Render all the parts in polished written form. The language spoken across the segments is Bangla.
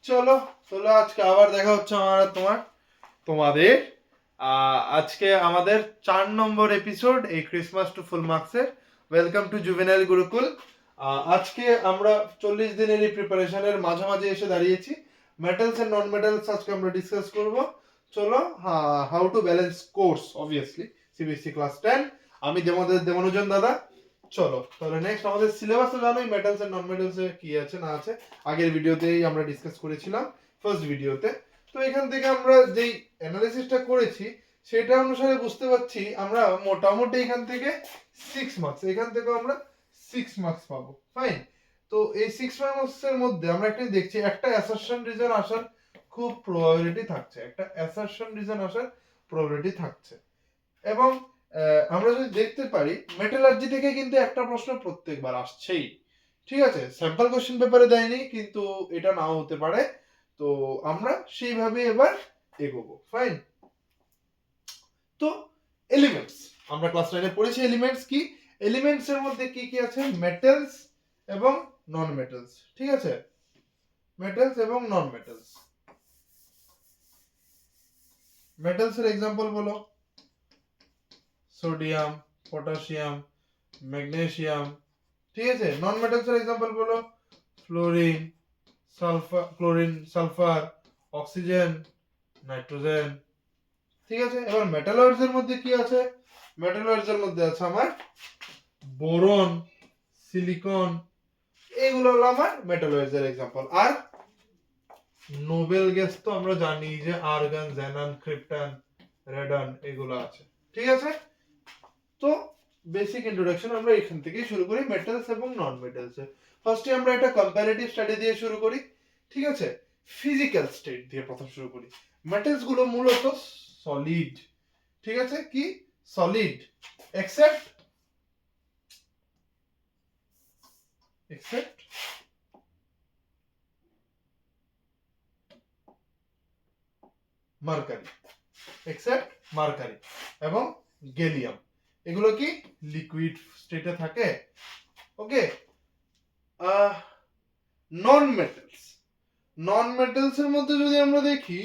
চলো চলো আজকে আবার দেখা হচ্ছে আমার আর তোমাদের আজকে আমাদের 4 নম্বর এপিসোড এই ক্রিসমাস টু ফুল মার্কসের। Welcome to juvenile Gurukul. আজকে আমরা 40 দিনের এই প্রিপারেশনের মাঝামাঝি এসে দাঁড়িয়েছি। মেটালস এন্ড নন মেটালস আজকে আমরা ডিসকাস করব। চলো, how to balance course obviously CBSE class 10। আমি দেবানুজন দাদা। চলো তাহলে নেক্সট আমাদের সিলেবাস তো জানোই, মেটালস এন্ড নন মেটালস এ কি আছে না আছে আগের ভিডিওতেই আমরা ডিসকাস করেছিলাম, ফার্স্ট ভিডিওতে। তো এখান থেকে আমরা যেই অ্যানালিসিসটা করেছি সেটা অনুসারে বুঝতে পারছি আমরা মোটামুটি এখান থেকে 6 মার্কস, এখান থেকে আমরা 6 মার্কস পাবো। ফাইন। তো এই 6 মার্কসের মধ্যে আমরা একটা দেখছি, একটা অ্যাসারশন রিজন আসার খুব প্রবাবিলিটি থাকছে, একটা অ্যাসারশন রিজন আসার প্রবাবিলিটি থাকছে। এবং আমরা যদি দেখতে পারি মেটালার্জি থেকে কিন্তু একটা প্রশ্ন প্রত্যেকবার আসছেই। ঠিক আছে, স্যাম্পল কোশ্চেন পেপারে দেয়নি, কিন্তু এটা নাও হতে পারে। তো আমরা সেইভাবে এবার এগোবো। ফাইন। তো এলিমেন্টস আমরা ক্লাস 9 এ পড়েছি। এলিমেন্টস কি? এলিমেন্টস এর মধ্যে কি কি আছে? মেটালস এবং নন মেটালস। ঠিক আছে, মেটালস এবং নন মেটালস। মেটালস এর एग्जांपल বলো। Sodium, potassium, magnesium. ঠিক আছে। নন মেটালস এর एग्जांपल বলো। Fluorine, sulphur, oxygen, nitrogen. ঠিক আছে। এবার মেটালয়েডস এর মধ্যে কি আছে? মেটালয়েডস এর মধ্যে আছে আমার বোরন, সিলিকন। এইগুলো হলো আমার মেটালয়েডস এর एग्जांपल। আর নোবেল গ্যাস তো আমরা জানি যে আর্গন, জেনন, ক্রিপ্টন, রেডন এগুলো আছে। ঠিক আছে। তো বেসিক ইন্ট্রোডাকশন আমরা এখান থেকেই শুরু করি, মেটালস এবং নন মেটালস এর। ফার্স্টে আমরা একটা কম্পারেটিভ স্টাডি দিয়ে শুরু করি। ঠিক আছে। ফিজিক্যাল স্টেট দিয়ে প্রথম শুরু করি। মেটালস গুলো মূলত সলিড। ঠিক আছে, কি solid, except mercury, except mercury এবং গেলিয়াম। এগুলো কি লিকুইড স্টেটে থাকে। ওকে। নন মেটালস, নন মেটালস এর মধ্যে যদি আমরা দেখি,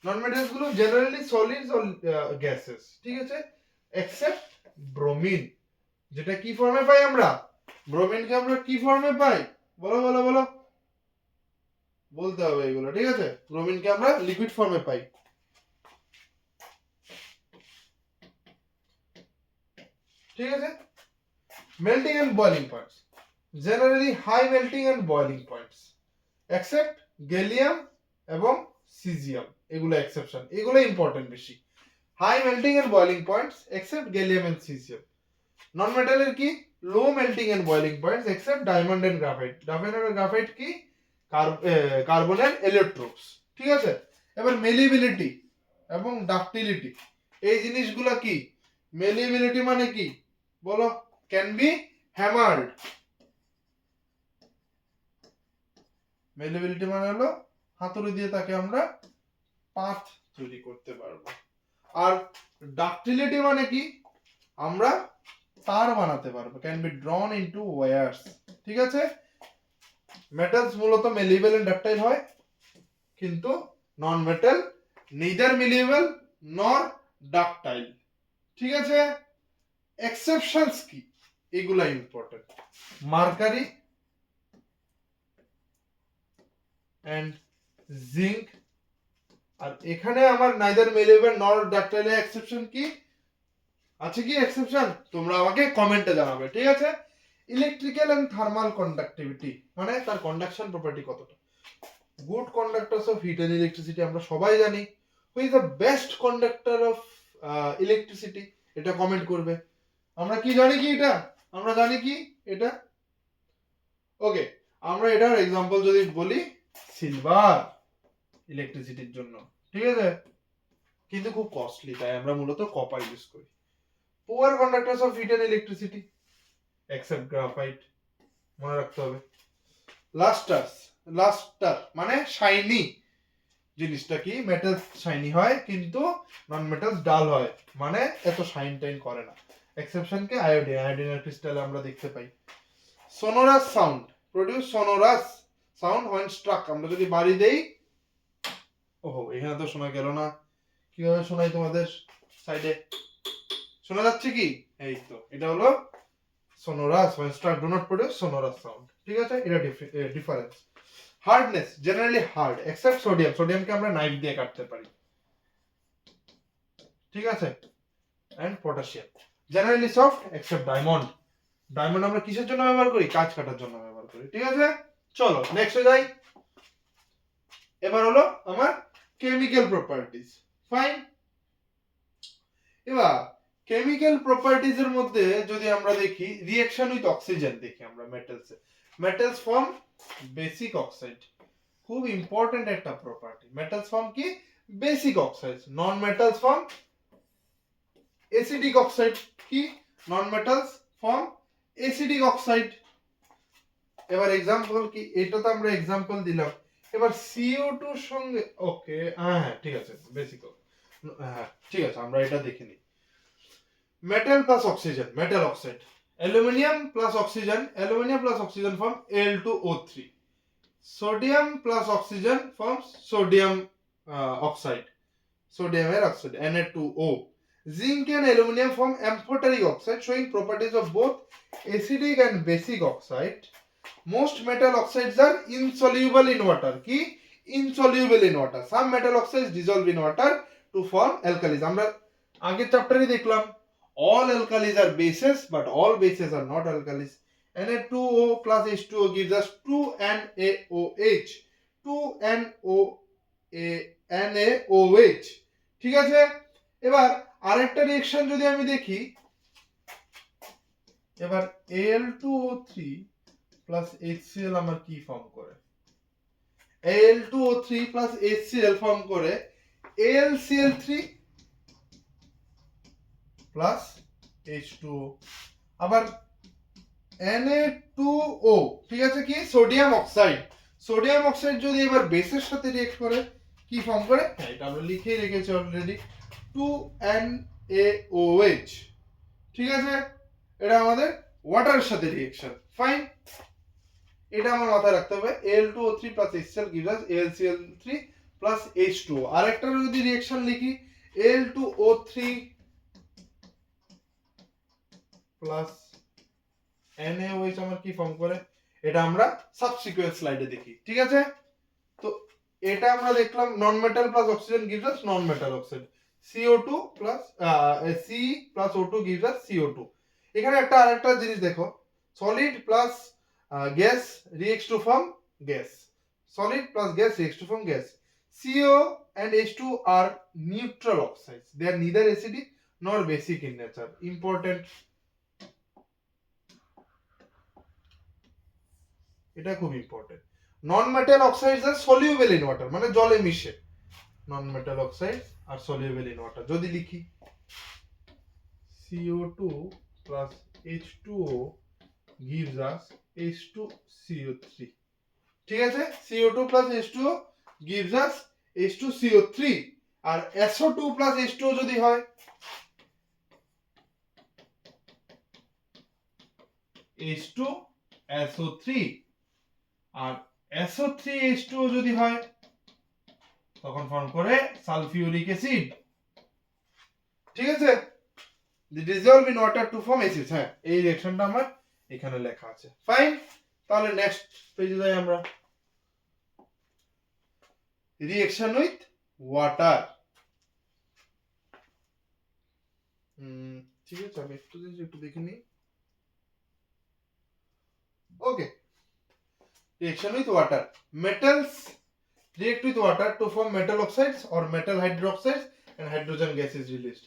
নন মেটালস গুলো জেনারেলি সলিডস অর গ্যাসেস। ঠিক আছে, এক্সেপ্ট ব্রোমিন, যেটা কি ফর্মে পাই আমরা? ব্রোমিনকে আমরা কি ফর্মে পাই? বলো বলো বলো, বলতে হবে এগুলো। ঠিক আছে, ব্রোমিনকে আমরা লিকুইড ফর্মে পাই। ঠিক আছে। Melting and boiling points, generally high melting and boiling points, except gallium এবং সিজিয়াম। এগুলো এক্সেপশন, এগুলো ইম্পর্টেন্ট বেশি। High melting and boiling points except gallium and caesium. Non মেটালের কি? Low melting and boiling points except diamond and graphite. Diamond and graphite কি? কার্বনের ইলেকট্রোডস। ঠিক আছে। এবার মেলিবিলিটি এবং ডাক্টিলিটি, এই জিনিসগুলো কি? মেলিবিলিটি মানে কি বলো? Can be হ্যামার্ড। মেলিবিলিটি মানে হলো হাতুড়ি দিয়ে তাকে আমরা পাথ তৈরি করতে পারবো। আর ডাক্টিলিটি মানে কি? আমরা তার বানাতে পারবো, ক্যান বি ড্রন ইনটু ওয়্যারস। ঠিক আছে। মেটালস মূলত মেলিয়েবল এন্ড ডাক্টাইল হয়, কিন্তু নন মেটাল নেইদার মেলিয়েবল নর ডাক্টাইল। ঠিক আছে। এক্সেপশনস কি? এগুলা ইম্পর্টেন্ট। Mercury and zinc. আর এখানে আমার নাইদার মেলিয়েবল নর ডাক্টাইল এর এক্সেপশন কি আছে? কি এক্সেপশন তোমরা আমাকে কমেন্টে জানাবে। ঠিক আছে। ইলেকট্রিক্যাল এন্ড থার্মাল কন্ডাক্টিভিটি, মানে তার কন্ডাকশন প্রপার্টি কতটা। Good conductors of heat and electricity আমরা সবাই জানি। Who is the best conductor of electricity? এটা কমেন্ট করবে। আমরা কি জানি কি এটা? আমরা জানি কি এটা? ওকে, আমরা এটার एग्जांपल যদি বলি, সিলভার ইলেকট্রিসিটির জন্য। ঠিক আছে, কিন্তু খুব কস্টলি, তাই আমরা মূলত কপার ইউজ করি। Poor conductors of heat and electricity except graphite, মনে রাখতে হবে। লাস্টার মানে শাইনি। জিনিসটা কি? মেটালস শাইনি হয় কিন্তু নন মেটালস ডাল হয়, মানে এত শাইন টাইন করে না। এক্সেপশন কে আয়োডিন, আয়োডিনের ক্রিস্টাল আমরা দেখতে পাই। সোনোরাস sound, produce sonorous sound when struck. আমরা যদি বাড়ি দেই, ওহো এখানে তো শোনা গেল না, কিভাবে শোনাই তোমাদের সাইডে? শোনা যাচ্ছে কি? এই তো, এটা হলো sonorous when struck do not produce sonorous sound. ঠিক আছে, এটা difference. Hardness, generally hard except sodium, সোডিয়ামকে আমরা নাইফ দিয়ে কাটতে পারি, ঠিক আছে, and potassium. Generally soft except diamond, diamond আমরা কিসের জন্য ব্যবহার করি? কাঁচ কাটার জন্য ব্যবহার করি, ঠিক আছে। চলো নেক্সটে যাই। এবার হলো আমার কেমিক্যাল প্রপার্টিজ। ফাইন, এবার কেমিক্যাল প্রপার্টিজ এর মধ্যে যদি আমরা দেখি রিঅ্যাকশন উইথ অক্সিজেন দেখি আমরা মেটালসে, মেটালস ফর্ম বেসিক অক্সাইড, খুব ইম্পর্টেন্ট একটা প্রপার্টি। মেটালস ফর্ম কি? Basic oxide. Non metals form acidic oxide. কি? Non metals form acidic oxide. এবার एग्जांपल কি? এটা তো আমরা एग्जांपल দিলাম। এবার CO2 এর সঙ্গে, ওকে হ্যাঁ ঠিক আছে, বেসিক, হ্যাঁ ঠিক আছে, আমরা এটা দেখে নিই। Metal plus oxygen, metal oxide. Aluminium plus oxygen, aluminium plus oxygen form Al2O3। Sodium plus oxygen form sodium oxide, সোডিয়ামের oxide Na2O। Zinc and aluminum form amphoteric oxide, showing properties of both acidic and basic oxide. Most metal oxides are insoluble in water. কি? Insoluble in water. Some metal oxides dissolve in water to form alkalis. আমরা আগের চ্যাপ্টারে দেখলাম all alkalis are bases, but all bases are not alkalis. Na2O plus H2O gives us 2NaOH, 2NaOH, ঠিক আছে। এবার আরেকটা রিঅ্যাকশন যদি আমি দেখি, এবার Al2O3 প্লাস HCl আমার কি ফর্ম করে? Al2O3 প্লাস HCl ফর্ম করে AlCl3 প্লাস H2O। আবার Na2O, ঠিক আছে, কি? Sodium oxide. সোডিয়াম অক্সাইড যদি এবার বেসের সাথে রিঅ্যাক্ট করে কি ফর্ম করে? হ্যাঁ এটা আমরা লিখেই রেখেছি অলরেডি, 2NaOH, ঠিক আছে। এটা আমাদের ওয়াটারের সাথে রিঅ্যাকশন। ফাইন, এটা আমার মাথায় রাখতে হবে। Al2O3 plus HCl gives us AlCl3 plus H2O। আরেকটা যদি রিঅ্যাকশন লিখি, Al2O3 plus NaOH আমার কি ফর্ম করে? এটা আমরা সাবসিকুয়েন্ট স্লাইডে দেখি, ঠিক আছে। তো এটা আমরা দেখলাম নন metal plus oxygen gives us নন metal oxide. CO2 plus C plus O2 gives us CO2। এখানে একটা আরেকটা জিনিস দেখো, solid plus gas reacts to form gas, solid plus gas reacts to form gas। CO and H2 are neutral oxides, they are neither acidic nor basic in nature। Important, এটা খুব important. Non metal oxides are soluble in water, মানে জলে মিশে। Non metal oxides are soluble in water. যদি লিখি CO2 plus H2O gives us H2CO3, ঠিক আছে। CO2 plus H2O gives us H2CO3। আর SO2 plus H2O যদি হয়, H2SO3। আর SO3H2O যদি হয় তখন ফর্ম করে সালফিউরিক অ্যাসিড, ঠিক আছে। The dissolve in water to form acids. হ্যাঁ এই রিঅ্যাকশনটা আমার এখানে লেখা আছে। ফাইন, তাহলে নেক্সট পেজে যাই আমরা। Reaction with water. ঠিক আছে, আমি একটু দেখে নিই। ওকে, reaction with water. Metals react with water to form metal oxides or metal hydroxides, and hydrogen gas is released.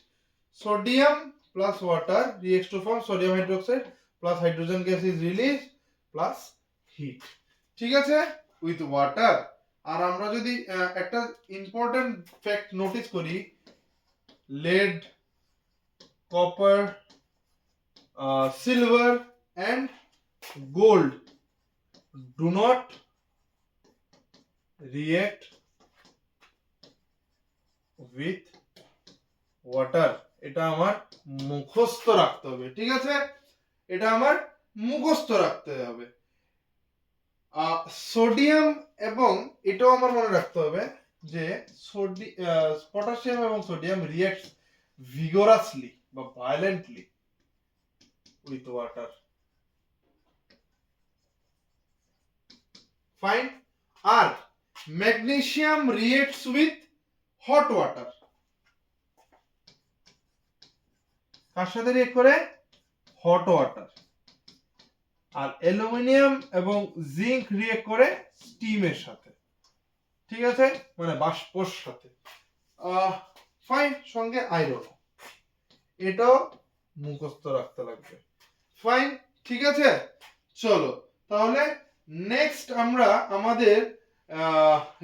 Sodium plus water reacts to form sodium hydroxide plus hydrogen gas is released plus heat, ঠিক আছে, with water। আর আমরা যদি একটা ইম্পর্টেন্ট ফ্যাক্ট নোটিস করি, lead, copper, silver and gold do not react with water। এটা আমার মুখস্থ রাখতে হবে, ঠিক আছে, এটা আমার মুখস্থ রাখতে হবে। সোডিয়াম এবং এটাও আমার মনে রাখতে হবে যে পটাশিয়াম এবং সোডিয়াম রিঅ্যাক্ট ভিগোরাসলি বা ভায়োলেন্টলি উইথ ওয়াটার। ফাইন। আর magnesium reacts with hot water. কার সাথে রিঅ্যাক্ট করে? Hot water. আর অ্যালুমিনিয়াম এবং জিঙ্ক রিঅ্যাক্ট করে স্টিমের সাথে। ঠিক আছে, মানে বাষ্পর সাথে। ফাইন। সঙ্গে আয়রন, এটাও মুখস্থ রাখতে লাগবে। ফাইন, ঠিক আছে। চলো তাহলে নেক্সট আমরা আমাদের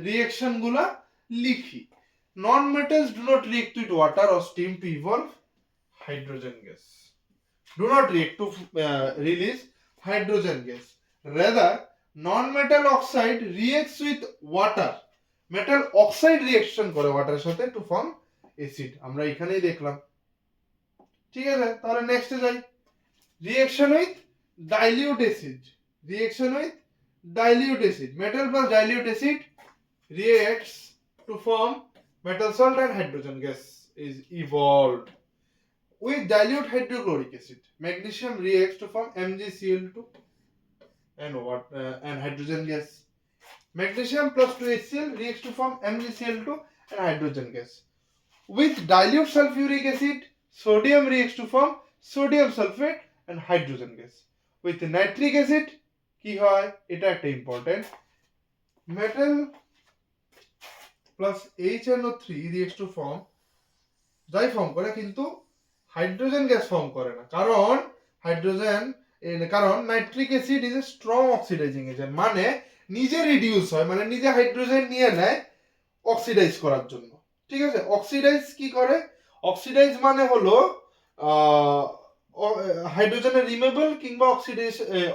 রিঅ্যাকশন গুলা লিখি। Non metals do not react with water or steam to evolve hydrogen gas. Do not react to release hydrogen gas. Rather non-metal oxide reacts with water. Metal oxide reaction করে ওয়াটারের সাথে টু ফর্ম অ্যাসিড। আমরা এখানেই দেখলাম। ঠিক আছে, তাহলে নেক্সটে যাই। Reaction with dilute acid. Reaction with dilute acid. Metal plus dilute acid reacts to form metal salt and hydrogen gas is evolved. With dilute hydrochloric acid, magnesium reacts to form MgCl2 and hydrogen gas. Magnesium plus 2HCl reacts to form MgCl2 and hydrogen gas. With dilute sulfuric acid, sodium reacts to form sodium sulfate and hydrogen gas. With nitric acid কি হয়, এটা একটা important, metal plus HNO3 reacts to form, যাই ফর্ম করে কিন্তু হাইড্রোজেন গ্যাস ফর্ম করে না। কারণ nitric acid is a strong oxidising agent, মানে নিজে রিডিউস হয়, মানে নিজে হাইড্রোজেন নিয়ে নেয় অক্সিডাইজ করার জন্য। ঠিক আছে, অক্সিডাইজ কি করে? অক্সিডাইজ মানে হলো হাইড্রোজেনের রিমুভাল কিংবা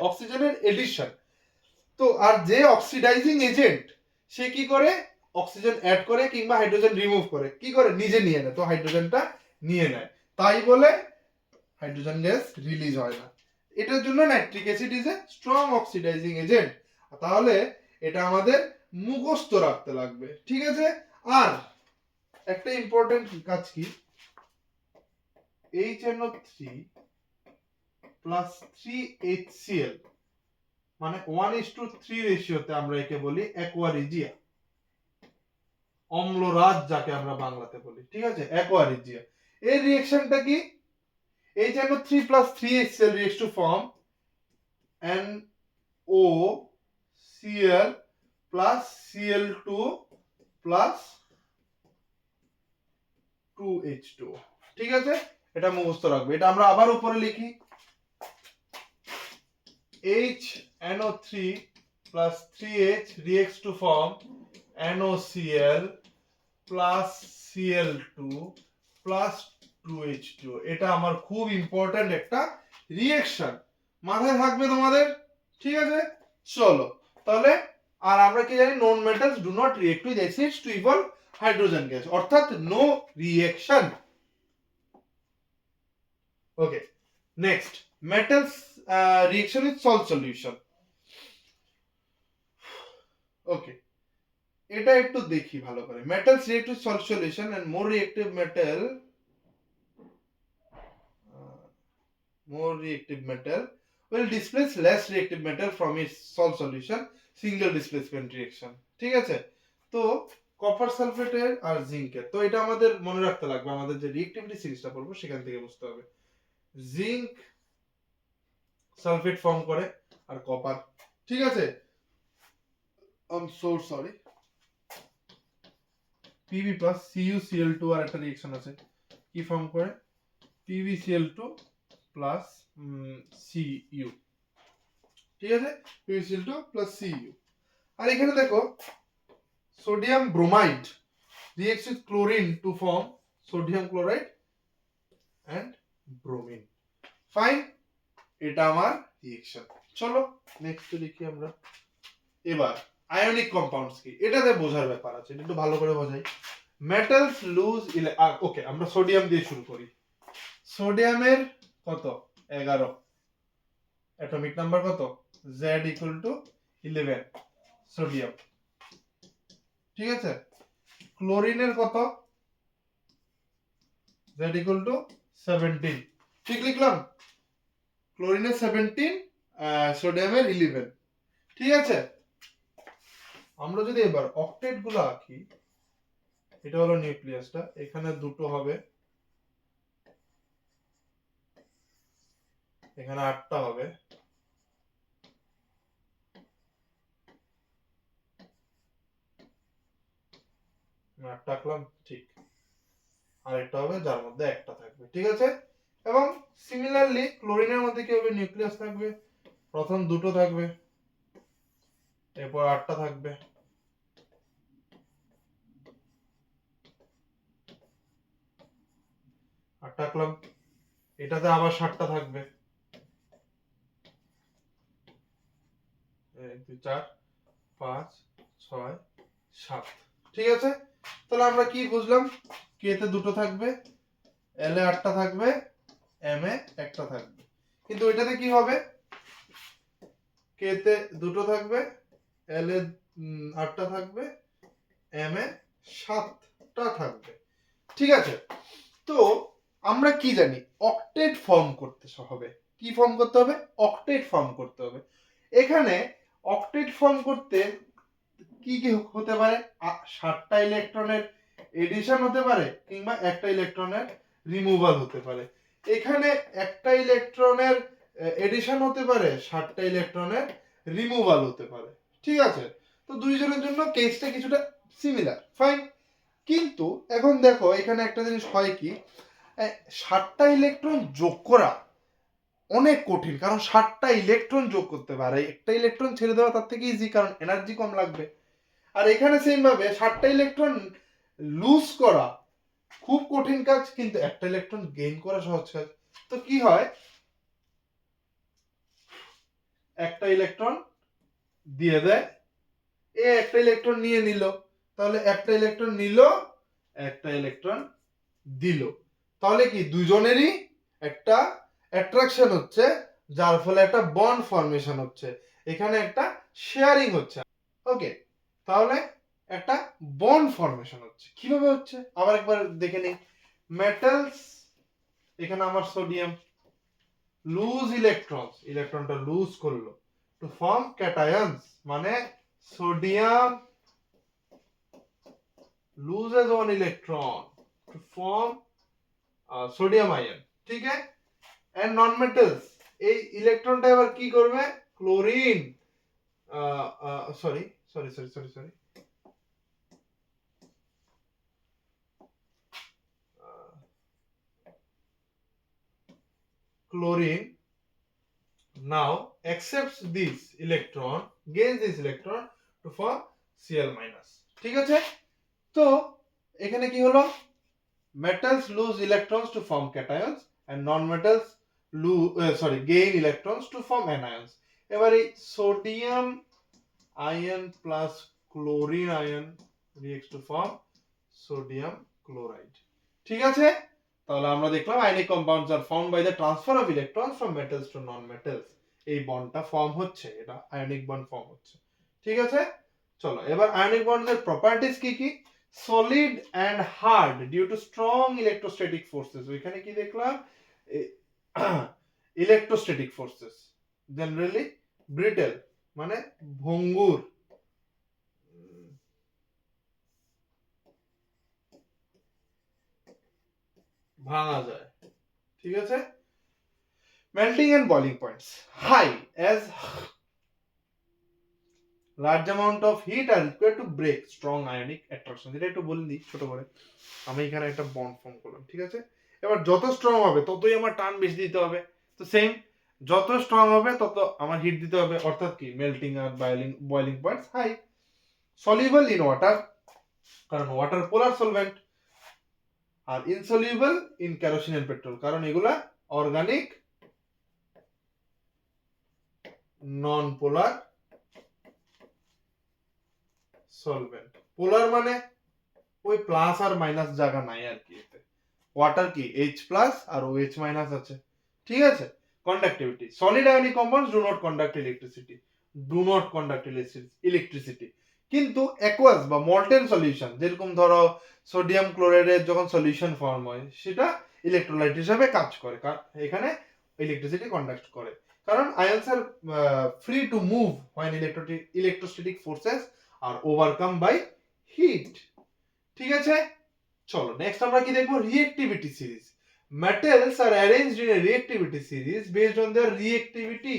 অক্সিজেনের এডিশন। তো আর যে অক্সিডাইজিং এজেন্ট সে কি করে? অক্সিজেন অ্যাড করে কিংবা হাইড্রোজেন রিমুভ করে। কি করে? নিজে নিয়ে নেয়, তো হাইড্রোজেনটা নিয়ে নেয়, তাই বলে হাইড্রোজেন গ্যাস রিলিজ হয় না। এটার জন্য nitric acid is a strong oxidising agent. তাহলে এটা আমাদের মুখস্থ রাখতে লাগবে। ঠিক আছে। আর একটা ইম্পর্টেন্ট কাজ কি, HNO3 প্লাস 3HCl মানে 1:3 রেশিওতে আমরা একে বলি অ্যাকোয়ারিজিয়া, অম্লরাজ যাকে আমরা বাংলাতে বলি। ঠিক আছে, অ্যাকোয়ারিজিয়া। এর রিঅ্যাকশনটা কি? HNO3 plus 3HCl reacts to form NOCl plus Cl2 plus 2H2। ঠিক আছে, এটা মুখস্থ রাখবে। এটা আমরা আবার উপরে লিখি, HNO3 plus 3H reacts to form NOCl plus Cl2 plus 2H2। এটা আমার খুব ইম্পর্টেন্ট একটা রিঅ্যাকশন, মাথায় থাকবে তোমাদের। ঠিক আছে, চলো তাহলে। আর আমরা কি জানি? Non metals do not react with acids to evolve hydrogen gas, অর্থাৎ no reaction. Okay, next metals reaction with salt solution. Okay, এটা একটু দেখি ভালো করে। Metals react with salt solution and more reactive metal will displace less reactive metal from its salt solution, single displacement reaction। ঠিক আছে, তো কপার সালফেটের আর জিঙ্কের, তো এটা আমাদের মনে রাখতে লাগবে। আমাদের যে রিঅ্যাক্টিভিটি সিরিজটা পড়বো সেখান থেকে বুঝতে হবে। জিঙ্ক সালফেট ফর্ম করে আর কপার। ঠিক আছে, I am so sorry, Pb plus CuCl2 আর একটা রিঅ্যাকশন আছে, কি ফর্ম করে? PbCl2 plus Cu। ঠিক আছে, PbCl2 প্লাস Cu। আর এখানে দেখো sodium bromide reacts with chlorine to form sodium chloride and bromine। Fine, এটা আমার রিঅ্যাকশন। চলো নেক্সট দেখি আমরা। এবার আয়নিক কম্পাউন্ডস কি, এটাতে বোঝার ব্যাপার আছে, একটু ভালো করে বোঝাই। মেটালস লুজ ওকে, আমরা সোডিয়াম দিয়ে শুরু করি। সোডিয়ামের কত? 11 অ্যাটমিক নাম্বার কত? Z equal to 11 সোডিয়াম, ঠিক আছে। ক্লোরিনের কত, z equal to 17, ঠিক লিখলাম, ক্লোরিনের 17, সোডিয়ামের 11, ঠিক আছে। আমরা যদি এবার অক্টেট গুলো আঁকি, এটা হলো নিউক্লিয়াসটা, এখানে দুটো হবে, এখানে 8টা হবে, আটটা আঁকলাম, ঠিক। আর একটা হবে যার মধ্যে একটা থাকবে, ঠিক আছে। এবং সিমিলারলি ক্লোরিনের মধ্যে কি হবে, নিউক্লিয়াস থাকবে, প্রথম দুটো থাকবে, এরপর 8টা থাকবে, 8টা আঁকলাম। এটাতে আবার 7টা থাকবে, 1 2 4 5 6 7, ঠিক আছে। তাহলে আমরা কি বুঝলাম, কে তে দুটো থাকবে, এল এ 8টা থাকবে, এম এ একটা থাকবে। কিন্তু এটাতে কি হবে, কে তে দুটো থাকবে, এল এ 8টা থাকবে, এম এ 7টা থাকবে, ঠিক আছে। তো আমরা কি জানি, অক্টেট ফর্ম করতে হবে, কি ফর্ম করতে হবে, অক্টেট ফর্ম করতে হবে। এখানে অক্টেট ফর্ম করতে কি কি হতে পারে, 7টা ইলেকট্রনের এডিশন হতে পারে, কিংবা একটা ইলেকট্রনের রিমুভাল হতে পারে। এখানে একটা ইলেকট্রনের এডিশন হতে পারে, 7টা ইলেকট্রনের রিমুভাল হতে পারে, ঠিক আছে। তো দুইজনের জন্য কেসটা কিছুটা সিমিলার, ফাইন। কিন্তু এখন দেখো এখানে একটা জিনিস হয় কি, 7টা ইলেকট্রন যোগ করা অনেক কঠিন, কারণ 7টা ইলেকট্রন যোগ করতে পারে, একটা ইলেকট্রন ছেড়ে দেওয়া তার থেকে ইজি, কারণ এনার্জি কম লাগবে। আর এখানে সেম ভাবে 7টা ইলেকট্রন লুজ করা খুব কঠিন কাজ, কিন্তু একটা ইলেকট্রন গেইন করা সহজ কাজ। তো কি হয়, একটা ইলেকট্রন দিয়ে দেয়, এ একটা ইলেকট্রন নিয়ে নিল, তাহলে একটা ইলেকট্রন নিল, একটা ইলেকট্রন দিল, তাহলে কি দুজনেরই একটা অ্যাট্রাকশন হচ্ছে, যার ফলে একটা বন্ড ফর্মেশন হচ্ছে, এখানে একটা শেয়ারিং হচ্ছে, ওকে। তাহলে একটা বন্ড ফর্মেশন হচ্ছে, কিভাবে হচ্ছে আবার একবার দেখে নিই। মেটালস, এখানে আমার সোডিয়াম, লুজ ইলেকট্রনস, ইলেকট্রনটা লুজ করলো টু ফর্ম ক্যাটায়ন্স, মানে sodium loses one electron to form sodium ion, ঠিক আছে। এন্ড নন মেটালস, এই ইলেকট্রনটা এবার কি করবে, chlorine, sorry sorry sorry sorry sorry chlorine now accepts this electron, gains this electron to form Cl minus, ঠিক আছে। তো এখানে কি হলো, metals lose electrons to form cations and non-metals gain electrons to form anions। এবার এই sodium ion plus chlorine ion reacts to form sodium chloride, ঠিক আছে। তাহলে আমরা দেখলাম ionic compounds are formed by the transfer of electrons from metals to non metals, এই বন্ডটা ফর্ম হচ্ছে, এটা আয়নিক বন্ড ফর্ম হচ্ছে, ঠিক আছে। চলো এবার আয়নিক বন্ডের প্রপার্টিজ কি কি, solid and hard due to strong electrostatic forces, ওইখানে কি দেখলাম, ইলেকট্রোস্ট্যাটিক ফোর্সেস, জেনারেলি ব্রিটেল মানে ভঙ্গুর, ভাঙা যায়, ঠিক আছে। melting and boiling points high as large amount of heat are required to break strong ionic attraction, যেটা একটু বলে দিই ছোট করে, আমি এখানে একটা বন্ড ফর্ম করলাম, ঠিক আছে। এবার যত স্ট্রং হবে ততই আমার টান বেশি দিতে হবে, তো সেম যত স্ট্রং হবে তত আমার হিট দিতে হবে, অর্থাৎ কি মেল্টিং আর boiling points high. Soluble in water, কারণ ওয়াটার পোলার সলভেন্ট, আর insoluble in kerosene and petrol, কারণ এগুলা অর্গানিক নন পোলার সলভেন্ট। পোলার মানে ওই প্লাস আর মাইনাস জায়গা নাই আর কি, এতে ওয়াটার কি H প্লাস আর OH মাইনাস আছে, ঠিক আছে। Conductivity, solid ionic compounds do not conduct electricity, do not conduct electricity. কিন্তু অ্যাকোয়াস বা মল্টেন সলিউশন, যেরকম ধরো সোডিয়াম ক্লোরাইডের যখন সলিউশন ফর্ম হয় সেটা ইলেকট্রোলাইট হিসাবে কাজ করে, কারণ এখানে ইলেকট্রিসিটি কন্ডাক্ট করে, কারণ ions are free to move when electrostatic forces are overcome by heat. ঠিক আছে, চলো নেক্সট আমরা কি দেখবো, reactivity series. Metals are arranged in a reactivity series based on their reactivity,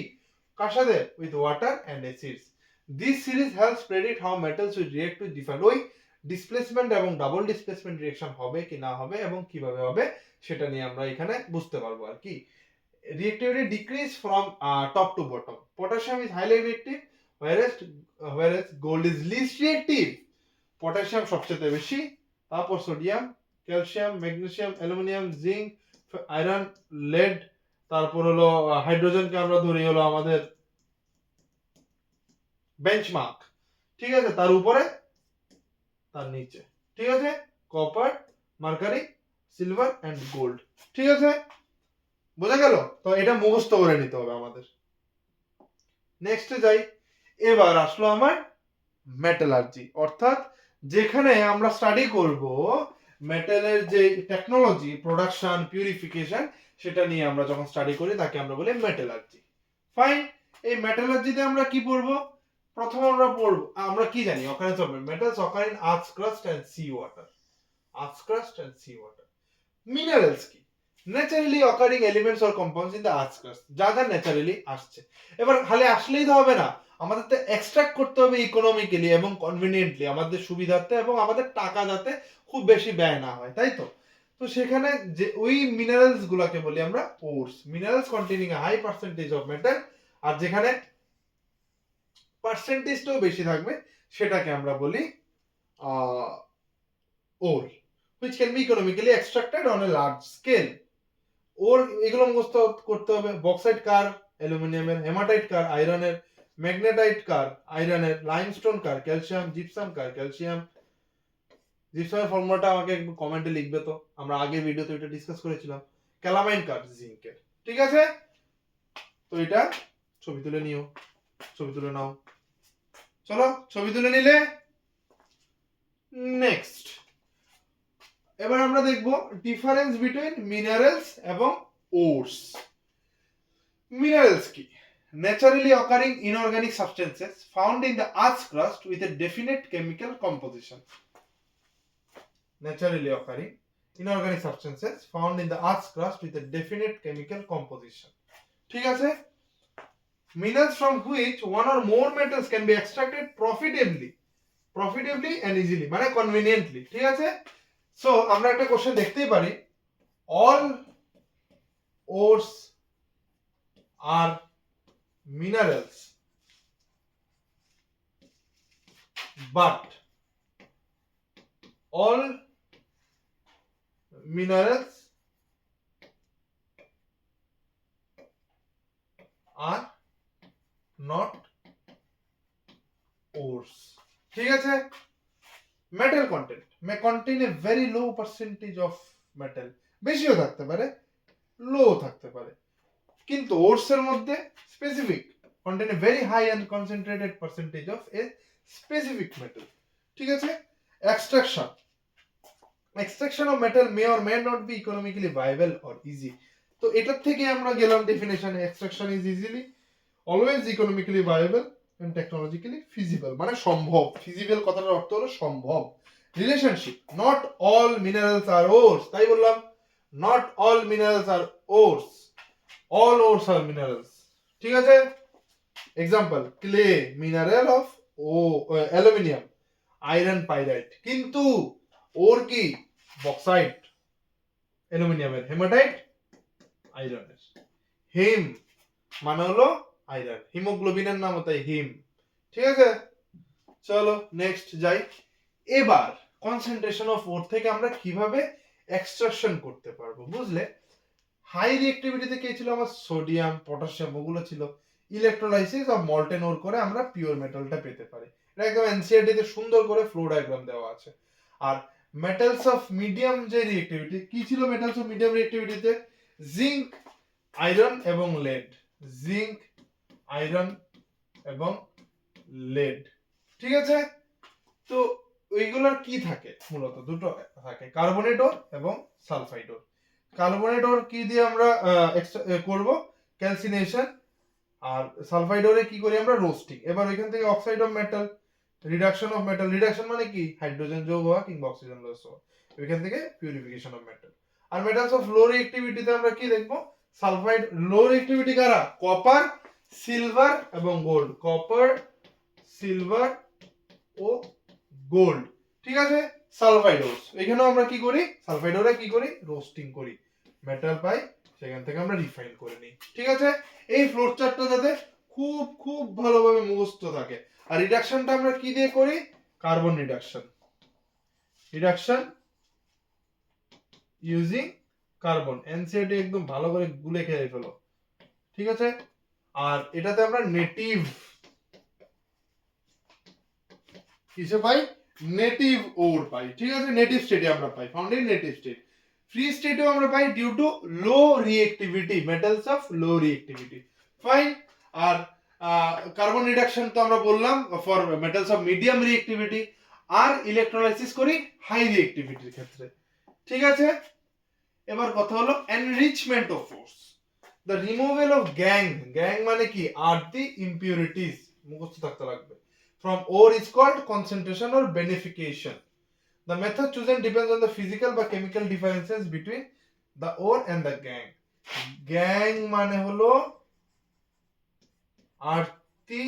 কার সাথে, with water and acids. This series helps predict how metals will react with different, ওই ডিসপ্লেসমেন্ট এবং ডাবল ডিসপ্লেসমেন্ট রিঅ্যাকশন হবে কি না হবে এবং কিভাবে হবে সেটা নিয়ে আমরা এখানে বুঝতে পারবো আর কি। reactivity decrease from top to bottom. Potassium is highly reactive, whereas gold is least reactive. Potassium সবচেয়ে বেশি, তারপর sodium, calcium, magnesium, aluminium, zinc, iron, lead, তারপর হলো হাইড্রোজেনকে আমরা ধরি হলো আমাদের বেঞ্চমার্ক। ঠিক আছে, তার উপরে তার নিচে, ঠিক আছে, copper, mercury, silver and gold. ঠিক আছে, বোঝা গেল? তো এটা মুখস্থ করে নিতে হবে আমাদের। নেক্সটে যাই, এবার আসলো আমার মেটালার্জি, অর্থাৎ যেখানে আমরা স্টাডি করব মেটালের যে টেকনোলজি, প্রোডাকশন, পিউরিফিকেশন, সেটা নিয়ে আমরা যখন স্টাডি করি তাকে আমরা বলি মেটালার্জি। ফাইন, এই মেটালার্জিতে আমরা কি পড়বো? প্রথম আমরা কি জানি, occurrence of metals occur in earth crust and sea water. Earth crust and sea water. Minerals কি? Naturally occurring elements or compounds in the earth crust, যা যা ন্যাচারালি আসছে। এবার খালি আসলেই তো হবে না, আমাদের তো এক্সট্রাক্ট করতে হবে ইকোনমিক্যালি এবং কনভিনিয়েন্টলি, আমাদের সুবিধার্থে এবং আমাদের টাকা যাতে খুব বেশি ব্যয় না হয়, তাই তো? তো সেখানে যে ওই মিনারেলস গুলাকে বলি আমরা ores. Minerals containing a high percentage of metal, আর যেখানে পার্সেন্টেজটাও বেশি থাকবে সেটাকে আমরা বলি ওর, which can be economically extracted on a large scale. ওর এগুলো মুখস্থ করতে হবে, বক্সাইট কার অ্যালুমিনিয়ামের, হেমাটাইট কার আয়রনের, ম্যাগনেটাইট কার আয়রনের, লাইমস্টোন কার ক্যালসিয়াম, জিপসাম কার ক্যালসিয়াম। জিপসামের ফর্মুলাটা আমাকে একটু কমেন্টে লিখবে তো, আমরা আগে ভিডিওতে এটা ডিসকাস করেছিলাম। ক্যালামাইন কার জিঙ্কের। ঠিক আছে, তো এটা ছবি তুলে নিও, ছবি তুলে নাও। চলো ছবি তুলে নিলে নেক্সট এবার আমরা দেখব ডিফারেন্স বিটুইন মিনারেলস এবং ওরস। মিনারেলস কি? Naturally occurring inorganic substances found in the earths crust with a definite chemical composition. Naturally occurring inorganic substances found in the earths crust with a definite chemical composition. ঠিক আছে, minerals from which one or more metals can be extracted profitably and easily, মানে conveniently। ঠিক আছে, সো আমরা একটা কোশ্চেন দেখতেই পারি, all ores are minerals but all minerals are not ores। ঠিক আছে, metal content may contain a very low percentage of metal, বেশিও থাকতে পারে, লো থাকতে পারে, কিন্তু ওরস এর মধ্যে specific contain a very high and concentrated percentage of a specific metal। ঠিক আছে, extraction of metal may or may not be economically viable or easy। তো এটার থেকে আমরা গেলাম ডেফিনেশনে, extraction is easily always economically viable and technologically feasible, মানে সম্ভব। ফিজিবল কথাটার অর্থ হলো সম্ভব। রিলেশনশিপ, নট অল মিনারেলস আর ওরস, তাই বললাম নট অল মিনারেলস আর ওরস, অল ওরস আর মিনারেলস। ঠিক আছে, example clay mineral of aluminium, iron pyrite, কিন্তু ওর কি বক্সাইট অ্যালুমিনিয়ামের, হেমাটাইট আয়রনের, হিম মানে হলো আয়রন, হিমোগ্লোবিনের নাম তাই হিম। ঠিক আছে, চলো নেক্সট যাই। এবার কনসেন্ট্রেশন অফ ওর থেকে আমরা কিভাবে এক্সট্রাকশন করতে পারবো, বুঝলে? হাই রিঅ্যাক্টিভিটিতে কি ছিল আমার, সোডিয়াম, পটাশিয়াম, ওগুলো ছিল। ইলেকট্রোলাইসিস অফ মল্টেন ওর করে আমরা পিওর মেটালটা পেতে পারি। এটা একদম এনসিইআরটি তে সুন্দর করে ফ্লো ডায়াগ্রাম দেওয়া আছে। আর মেটালস অফ মিডিয়াম যে রিঅ্যাক্টিভিটি কি ছিল, মেটালস অফ মিডিয়াম রিঅ্যাক্টিভিটিতে জিঙ্ক, আয়রন এবং লেড, জিঙ্ক, আয়রন, এবং লেড। ঠিক আছে, তো ওইগুলোর কি থাকে, মূলত দুটো থাকে, কার্বনেট ওর এবং সালফাইড ওর। কার্বনেট ওর কি দিয়ে আমরা করব, ক্যালসিনেশন, আর সালফাইড ওরে কি করি আমরা, রোস্টিং। এবার এখান থেকে oxide of metal, reduction of metal, reduction মানে কি, হাইড্রোজেন যৌগ হওয়া কিংবা অক্সিজেন লস হওয়া, এখান থেকে পিউরিফিকেশন অফ মেটাল। আর মেটালস অফ লো রিঅ্যাক্টিভিটিতে আমরা কি দেখবো, সালফাইড, লো রিঅ্যাক্টিভিটি কারা, কপার, সিলভার এবং গোল্ড, কপার, সিলভার ও গোল্ড। ঠিক আছে, সালফাইড ওরস, এখানেও আমরা কি করি, সালফাইড ওরে কি করি, রোস্টিং করি, মেটাল পাই, সেখান থেকে আমরা রিফাইন করে নিই। ঠিক আছে, এই ফ্লোর চার্টটা যাতে খুব খুব ভালোভাবে মুখস্থ থাকে। আর রিডাকশনটা আমরা কি দিয়ে করি, carbon reduction, reduction using carbon, NCERT একদম ভালো করে গুলে খেয়ে ফেলো। ঠিক আছে, আর এটাতে আমরা নেটিভ কিসে পাই, নেটিভ ওর পাই। ঠিক আছে, নেটিভ স্টেটে আমরা পাই, found in native state. Free স্টেটেও আমরা পাই due to low reactivity, metals of low reactivity. Fine. আর কার্বন রিডাকশন তো আমরা বললাম for metals of medium reactivity, আর ইলেকট্রোলাইসিস করি হাই রিঅ্যাক্টিভিটির ক্ষেত্রে। ঠিক আছে, এবার কথা হলো enrichment of force, the removal of gangue, gangue মানে কি, আর্থি ইম্পিউরিটিস, মুখস্থ থাকতে লাগবে, from ore is called concentration or beneficiation. The method chosen depends on the physical বা chemical differences between the ore and the gang. Gang মানে হলো আর্থি,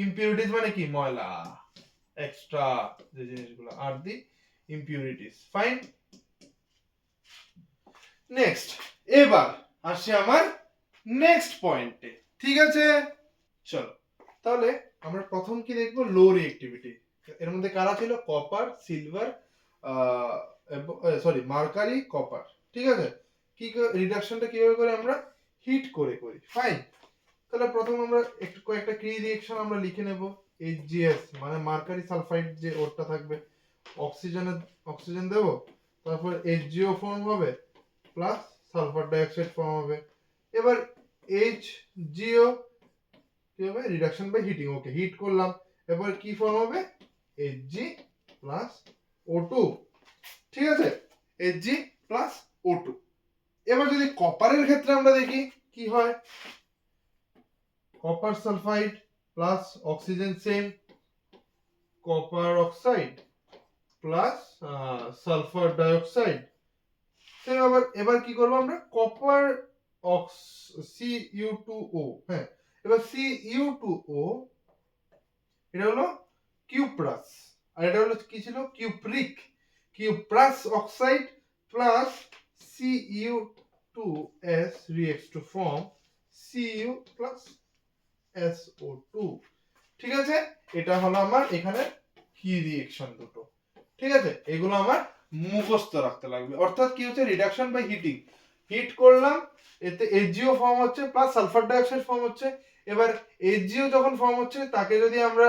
ইম্পিউরিটিস মানে কি, ময়লা, এক্সট্রা যে জিনিসগুলো, আর্থি ইম্পিউরিটিস। ফাইন, নেক্সট, এবার আসি আমার নেক্সট পয়েন্টে। ঠিক আছে, চলো তাহলে আমরা প্রথম কি দেখবো, লো রিঅ্যাক্টিভিটি। এর মধ্যে কারা ছিল, copper, silver, sorry mercury, copper. ঠিক আছে, কি রিডাকশনটা কিভাবে করে আমরা, হিট করে করি। ফাইন, তাহলে প্রথম আমরা একটু কয়েকটা কি রিঅ্যাকশন আমরা লিখে নেব। HGS মানে মার্কারি সালফাইড যে ওরটা থাকবে, অক্সিজেন দেব, তারপর HGO ফর্ম হবে, প্লাস সালফার ডাইঅক্সাইড ফর্ম হবে। এবার HGO কি হবে, reduction by heating, okay, heat করলাম, এবার কি ফর্ম হবে, Hg প্লাস O2। ঠিক আছে, Hg প্লাস O2। এবার যদি কপারের ক্ষেত্রে আমরা দেখি কি হয়, copper sulphide plus oxygen same, copper oxide plus sulphur dioxide same. আবার এবার কি করবো আমরা, কপার Cu2O, হ্যাঁ, এবার Cu2O এটা হলো কিউপ্রাস, আর এটা হলো কি ছিল, cupric, cuprous oxide plus Cu2S reacts to form Cu plus SO2। ঠিক আছে, এটা হলো আমার এখানে কি রিঅ্যাকশন দুটো। ঠিক আছে, এগুলো আমার মুখস্থ রাখতে লাগবে। অর্থাৎ কি হচ্ছে, রিডাকশন বাই হিটিং, হিট করলাম, এতে HGO ফর্ম হচ্ছে প্লাস সালফার ডাইঅক্সাইড ফর্ম হচ্ছে। এবার HGO যখন ফর্ম হচ্ছে তাকে যদি আমরা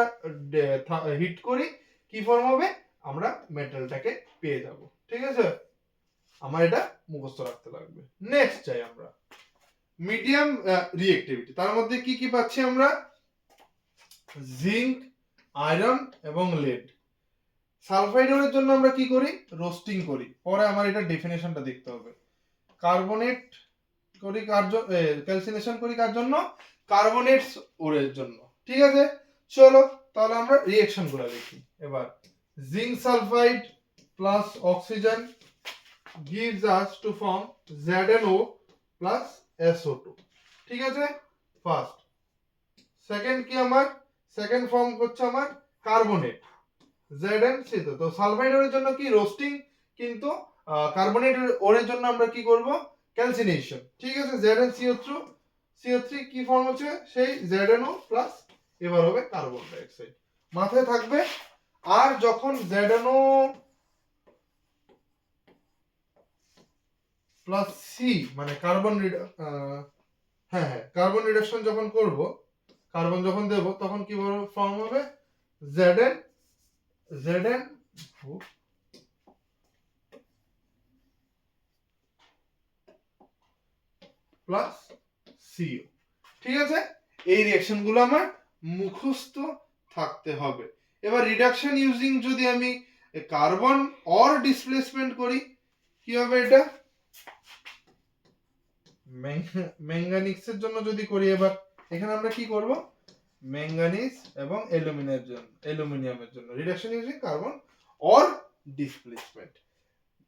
হিট করি, কি ফর্ম হবে, আমরা মেটালটাকে পেয়ে যাব। ঠিক আছে, আমার এটা মুখস্থ রাখতে লাগবে। নেক্সট চাই আমরা মিডিয়াম রিঅ্যাক্টিভিটি, তার মধ্যে কি কি পাচ্ছি আমরা, জিঙ্ক, আয়রন এবং লেড। সালফাইড ওরের জন্য আমরা কি করি, রোস্টিং করি, পরে আমার এটা ডেফিনেশনটা দেখতে হবে। কার্বনেট করি কার জন্য, ক্যালসিনেশন করি কার জন্য, কার্বনেটস ওরের জন্য। ঠিক আছে, চলো তাহলে আমরা রিঅ্যাকশন গুলো দেখি। এবার zinc sulphide plus oxygen gives us to form ZnO plus SO2। ঠিক আছে, ফার্স্ট। সেকেন্ড কি আমার, সেকেন্ড ফর্ম হচ্ছে আমার কার্বনেট, ZnC। তো সালফাইড ওরের জন্য কি, রোস্টিং, কিন্তু কার্বনেট ওরের জন্য আমরা কি করব, ক্যালসিনেশন। ঠিক আছে, ZnCO3 কি ফর্ম হচ্ছে, সেই ZnO প্লাস, এবার হবে কার্বন ডাইঅক্সাইড, মাথায় থাকবে। আর যখন ZnO প্লাস সি মানে কার্বন, হ্যাঁ হ্যাঁ, কার্বন রিডাকশন যখন করব, কার্বন যখন দেব, তখন কি ফর্ম হবে, Zn প্লাস সিও। ঠিক আছে, এই রিঅ্যাকশন গুলো আমার মুখস্থ থাকতে হবে। এবার রিডাকশন ইউজিং যদি আমি কার্বন অর ডিসপ্লেসমেন্ট করি কি হবে এটা, ম্যাঙ্গানিজের জন্য যদি করি, এবার এখানে আমরা কি করব, ম্যাঙ্গানিজ এবং অ্যালুমিনিয়ামের জন্য reduction using carbon or displacement.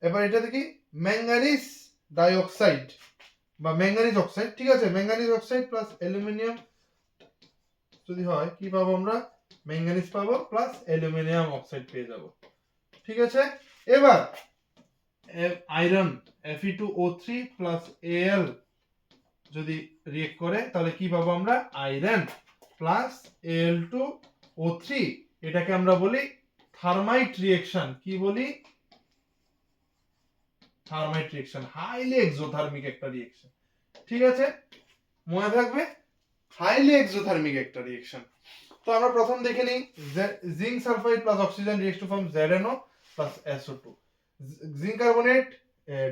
এবার এটা দেখি ম্যাঙ্গানিজ ডাইঅক্সাইড বা ম্যাঙ্গানিজ অক্সাইড, ঠিক আছে, ম্যাঙ্গানিজ অক্সাইড প্লাস অ্যালুমিনিয়াম যদি হয় কি পাবো আমরা, ম্যাঙ্গানিজ পাবো প্লাস অ্যালুমিনিয়াম অক্সাইড পেয়ে যাব, ঠিক আছে। এবার আয়রন Fe2O3 প্লাস Al যদি রিয়েক্ট করে তাহলে কি পাবো আমরা, আয়রন প্লাস Al2O3, এটাকে আমরা বলি থার্মাইট রিঅ্যাকশন। কি বলি, থার্মাইট রিঅ্যাকশন, হাইলি এক্সোথার্মিক একটা রিঅ্যাকশন, ঠিক আছে, মনে থাকবে, হাইলি এক্সোথার্মিক একটা রিঅ্যাকশন। তো আমরা প্রথম দেখে নিই, zinc sulphide plus oxygen reacts to form ZNO plus SO2, zinc carbonate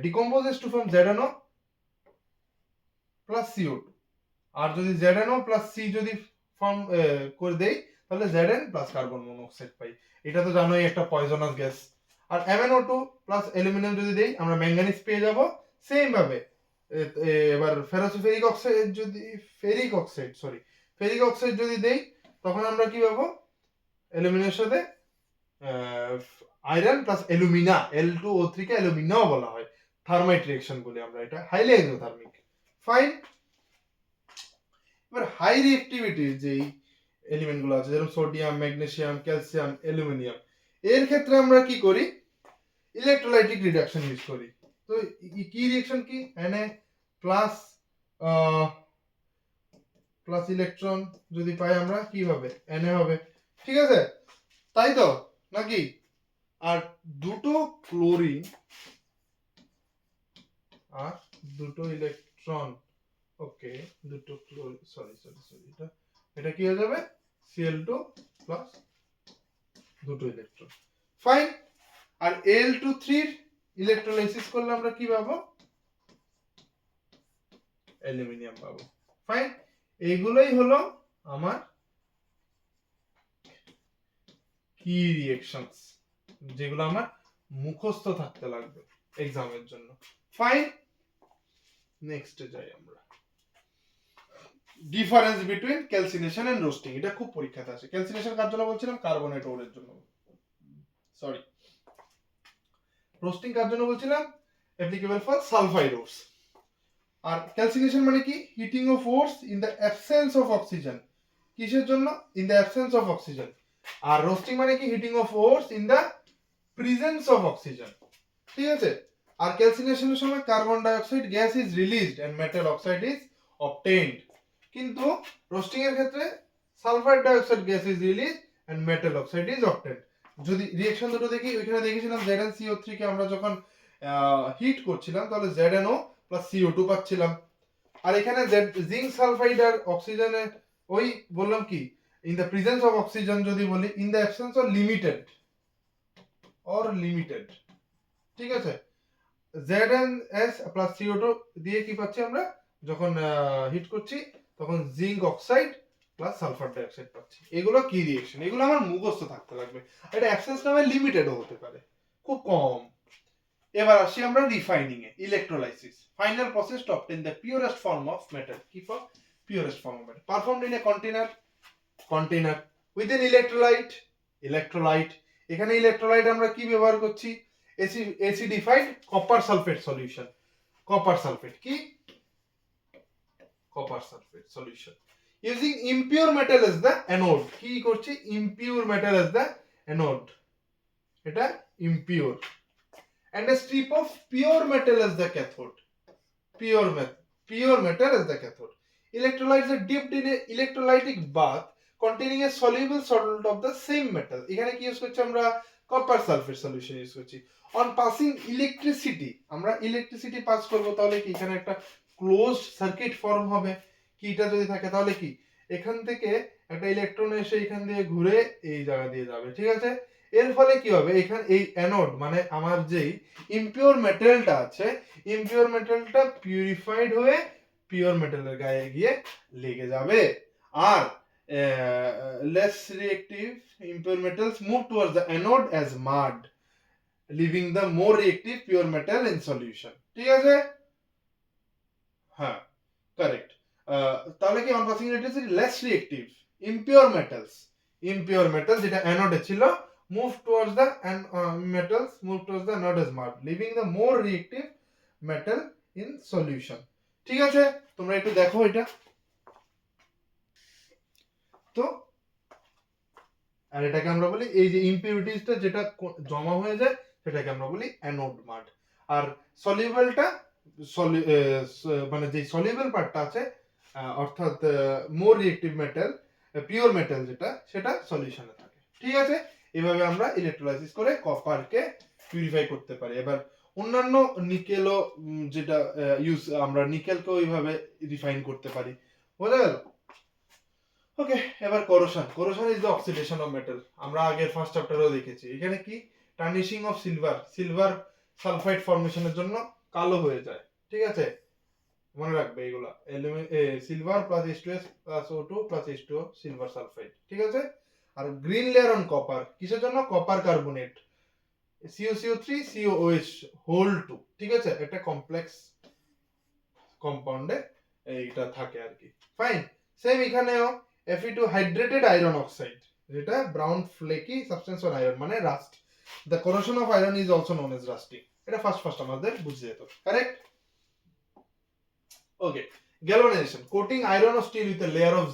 decomposes to form ZNO plus CO2, আর যদি ZNO প্লাস C যদি ফর্ম করে দেই তাহলে Zn প্লাস কার্বন মনোক্সাইড পাই। এটা তো জানোই একটা পয়জনাস গ্যাস। আর MnO2 প্লাস অ্যালুমিনিয়াম যদি দেই আমরা ম্যাঙ্গানিজ পেয়ে যাব। সেম ভাবে এবার ফেরিক অক্সাইড যদি দেই তখন আমরা কি পাবো, অ্যালুমিনিয়ামের সাথে আয়রন প্লাস অ্যালুমিনা, Al2O3 কে অ্যালুমিনাও বলা হয়, থার্মাইট রিঅ্যাকশন বলি আমরা, এটা হাইলি এক্সোথার্মিক। ফাইন। এবার হাই রিঅ্যাক্টিভিটি যেই এলিমেন্ট গুলো আছে যেমন সোডিয়াম, ম্যাগনেসিয়াম, ক্যালসিয়াম, অ্যালুমিনিয়াম, এর ক্ষেত্রে আমরা কি করি, ইলেকট্রোলাইটিক রিডাকশন ইউজ করি। তো কি রিঅ্যাকশন কি, Na প্লাস প্লাস ইলেকট্রন যদি পাই আমরা কি হবে, Na হবে, ঠিক আছে, তাই তো নাকি। আর দুটো ক্লোরিন আর দুটো ইলেকট্রন, ওকে, দুটো ক্লোরিন, সরি এটা কি হয়ে যাবে, Cl2 প্লাস দুটো ইলেকট্রন, ফাইন। আর Al2 এর ইলেকট্রোলাইসিস করলে আমরা কি পাবো, অ্যালুমিনিয়াম পাবো, ফাইন। এইগুলোই হলো আমার কি রিঅ্যাকশনস যেগুলো আমার মুখস্থ থাকতে লাগবে এক্সামের জন্য, ফাইন। নেক্সটে যাই আমরা, difference between calcination and roasting, এটা খুব পরীক্ষাতে আসে। ক্যালসিনেশন কার জন্য বলছিলাম, কার্বনেট ওরের জন্য, সরি, রোস্টিং কার জন্য বলছিলাম, অ্যাপ্লিকেবল ফর সালফাইড ওরস। আর ক্যালসিনেশন মানে কি, heating of ores in the absence of oxygen, কিসের জন্য, in the absence of oxygen. আর রোস্টিং মানে কি, heating of ores in the presence of oxygen, ঠিক আছে। আর ক্যালসিনেশনের সময় carbon dioxide gas is released and metal oxide is obtained, কিন্তু রোস্টিং এর ক্ষেত্রে sulphur dioxide gas is released and metal oxide is obtained. যদি রিঅ্যাকশন দুটো দেখি, ওইখানে দেখেছিলাম ZnCO3 কে আমরা যখন হিট করছিলাম তাহলে ZnO প্লাস CO2 পাচ্ছিলাম। আর এখানে জিঙ্ক সালফাইড আর অক্সিজেনে ওই বললাম কি, in the presence of oxygen যদি বলি, in the absence or limited, ঠিক আছে। ZnS প্লাস CO2 দিয়ে কি পাচ্ছি আমরা, যখন হিট করছি তখন zinc oxide plus sulphur die oxide পাচ্ছি। এগুলো কি রিঅ্যাকশন, এগুলো আমার মুখস্থ থাকতে লাগবে। এটা অ্যাবসেন্স না হয় লিমিটেডও হতে পারে, খুব কম। এবার আসি আমরা রিফাইনিং এ, electrolysis, final process to obtain the purest form of metal, কি for purest form of metal, performed in a container with an electrolyte. এখানে ইলেকট্রোলাইট আমরা কি ব্যবহার করছি, acidified copper sulphate solution, copper sulphate solution, using impure metal as the anode, কি করছি, impure metal as the anode, এটা impure, and a strip of pure metal as the cathode, pure metal as the cathode. Electrolytes are dipped in a electrolytic bath containing a soluble salt of the same metal. এখানে কি ইউজ করছি আমরা, কপার সালফেট সলিউশন ইউজ করছি। অন পাসিং ইলেকট্রিসিটি, আমরা ইলেকট্রিসিটি পাস করব তাহলে কি, এখানে একটা ক্লোজড সার্কিট ফর্ম হবে, কিটা যদি থাকে তাহলে কি, এখান থেকে একটা ইলেকট্রন এসে এখান দিয়ে ঘুরে এই জায়গা দিয়ে যাবে, ঠিক আছে। এর ফলে কি হবে, এখানে এই অ্যানোড মানে আমার যেই ইমপিওর মেটালটা আছে, ইমপিওর মেটালটা পিউরিফাইড হয়ে পিওর মেটালের গায়ে গিয়ে লেগে যাবে। আর less reactive impure metals move towards the anode as mud, leaving the more reactive pure metal in solution. ঠিক আছে? হ্যাঁ, কারেক্ট। তাহলে কি on passing electricity less reactive impure metal যেটা অ্যানোডে ছিল move towards the metals move towards the anode as mud, leaving the more reactive metal in solution. ঠিক আছে, তোমরা একটু দেখো এটা। তো আর এটাকে আমরা বলি এই যে ইমপিউরিটিসটা যেটা জমা হয়ে যায় সেটাকে আমরা বলি অ্যানোড মাড। আর সলিউবলটা মানে যে সলিউবল পার্টটা আছে অর্থাৎ মোর রিঅ্যাক্টিভ মেটাল পিওর মেটাল যেটা সেটা সলিউশনে থাকে। ঠিক আছে, এভাবে আমরা ইলেকট্রোলাইসিস করে কপারকে পিউরিফাই করতে পারি। এবার অন্যান্য নিকেলও যেটা আমরা নিকেলকেও এইভাবে রিফাইন করতে পারি। বোঝা গেল? ওকে, এবার corrosion is the oxidation of metal. আমরা আগের ফার্স্ট চ্যাপ্টারেও দেখেছি এখানে কি টার্নিশিং অফ সিলভার সালফাইড ফর্মেশনের জন্য কালো হয়ে যায়। ঠিক আছে, মনে রাখবে এগুলা silver plus H2S plus O2 plus H2O silver sulphide. ঠিক আছে, আর গ্রিন লেয়ার অন কপার কিসের জন্য? Copper carbonate CuCO3 COOH whole 2। ঠিক আছে, একটা কমপ্লেক্স কম্পাউন্ডে এইটা থাকে আর কি। ফাইন, সেম এখানেও Fe2 হাইড্রেটেড আয়রন অক্সাইড যেটা brown flaky substance or iron মানে rust. The corrosion of iron is also known as rusting. এটা ফার্স্ট আমাদের বুঝে যেত। Correct? Okay, galvanization coating iron ও steel with a layer of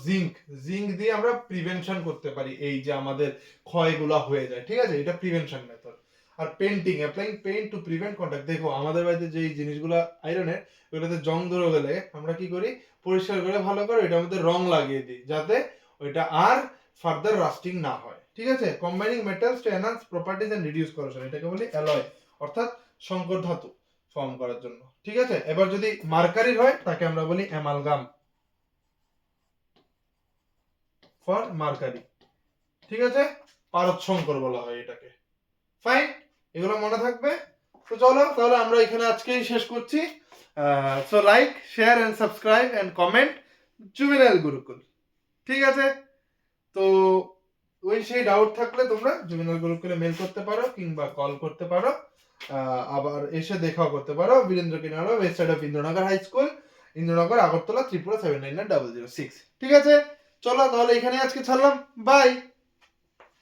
zinc দিয়ে আমরা প্রিভেনশন করতে পারি এই যে আমাদের ক্ষয়গুলো হয়ে যায়। ঠিক আছে, এটা প্রিভেনশন মেথড। আর painting applying paint to prevent contact. দেখো আমাদের বাড়িতে যে জিনিসগুলো আয়রনের ওগুলোতে জং ধরে গেলে আমরা কি করি? পরিষ্কার করে ভালো করে এটার মধ্যে রং লাগিয়ে দিই যাতে ওইটা আর ফার্দার রাস্টিং না হয়। ঠিক আছে, combining metals to enhance properties and reduce corrosion, এটাকে বলি অ্যালয় অর্থাৎ সংকর ধাতু ফর্ম করার জন্য। ঠিক আছে, এবার যদি মার্কারির হয় তাকে আমরা বলি অ্যামালগাম ফর মার্কারি। ঠিক আছে, পারদ সংকর বলা হয় এটাকে। ফাইন, এগুলো মনে থাকবে। তো চলো তাহলে আমরা এখানে আজকেই শেষ করছি। So like share and subscribe and comment juvenile Gurukul. ঠিক আছে, তো ওই সেই ডাউট থাকলে তোমরা জুভেনাইল গুরুকুলে মেল করতে পারো কিংবা কল করতে পারো, আবার এসে দেখাও করতে পারো। Birendra Kinara west side of Indranagar high school, Indranagar Agartala Tripura 799006। ঠিক আছে, চলো তাহলে এখানে আজকে ছাড়লাম। বাই।